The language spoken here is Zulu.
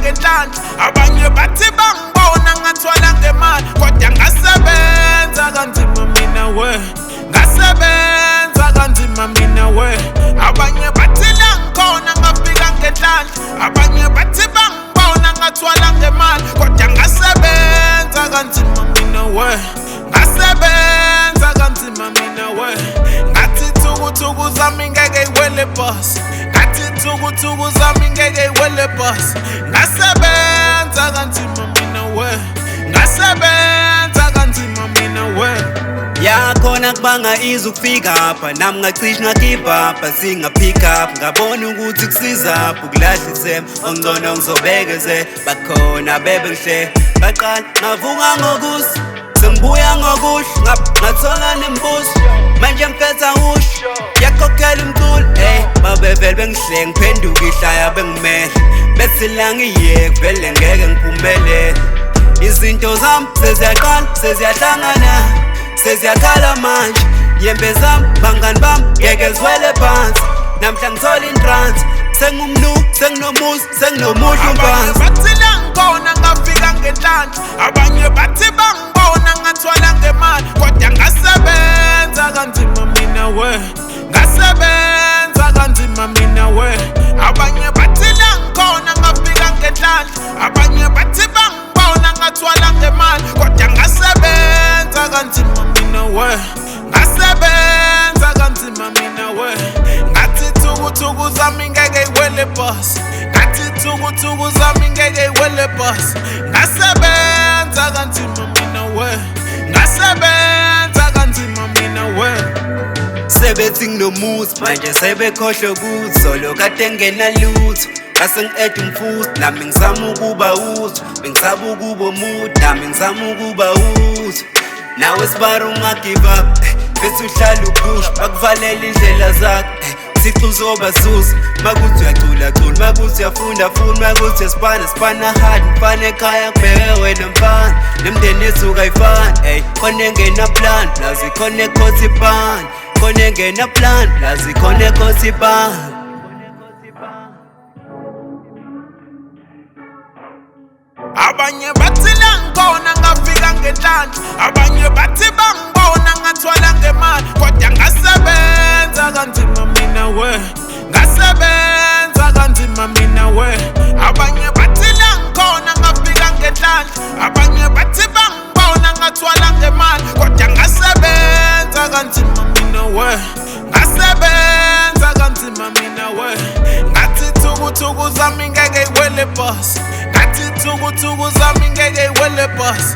ngendlala abanye bathi bangibona ngathwala ngemali kodwa ngasebenza kanzima mina we ngasebenza kanzima mina we abanye bathi la ngikhona ngafika ngendlala abanye bathi bangibona ngathwala ngemali kodwa ngasebenza kanzima mina we ngasebenza kanzima mina we ngathi thuku zami ngeke iwele boss ngathi thuku zami ngeke iwele boss ngasebenza kanzima mina we ngasebenza kanzima mina we yakhona kubanga izukufika apha nami ngacishe ngagive up singa-pick up ngabona ukuthi kusiza apho ukulahla isema ongcono ngizobekeze bakhona bebe ngihle baqala ngavuka ngokusa sengibuya ngokuhle ngathola nembuso manje ngiphetha usho yakhokhela umculo babevele bengihle ngiphenduka ihlaya bengimele bethi la ngiyeke vele ngeke ngiphumelele izinto zami seziyaqala seziyahlangana seziyakhala manje yembe zami bangani bami ngeke ziwele phansi namhla ngithola intrance sengumnu senginomuzi senginomuhlu mpansi bathi la ngikhona ngafika ngendlala abanye bathi bangibona ngathwala ngemali kodwa ngasebenza kanzima mina we ngasebenza kanzima mina we abanye bathi la ngikhona ngafika ngendlala abanye bathi bangibona ngathwala ngemali kodwa ngasebenza kanzima mina we ngasebenza kanzima mina we ngathi thuku zami ngeke iwele boss ngathi thuku zami ngeke iwele boss ngasebenza kanzima mina we ngasebenza kanzima mina we sebethi nginomuzi manje sebekhohlwe ukuthi solo kade ngenalutho ngase ngi-ede umfuthi nami ngizama ukuba utho bengisaba ukuba omude nami ngizama ukuba utho nawe sibara ungagive up bethi uhlala uphusha bakuvalela indlela zakho sithi uzobasusa makuthi uyacula makuthi uyafunda makuthi uyasipana hard mfana ekhaya kubheke wena mfana nemndeni yethu kayifani khona engena plan lazi khona ekhothi ibhani khona engena plan lazi khona ekhothi ibhani abanye bathi la ngikhona ngafika ngendlala abanye bathi bangibona ngathwala ngemali kodwa ngasebenza kanzima mina we ngasebenza kanzima mina we abanye bathi la ngikhona ngafika ngendlala abanye bathi bangibona ngathwala ngemali kodwa ngasebenza kanzima mina we ngasebenza kanzima mina we ngathi thuku zami ngeke iwele boss ngathi thuku zami ngeke iwele boss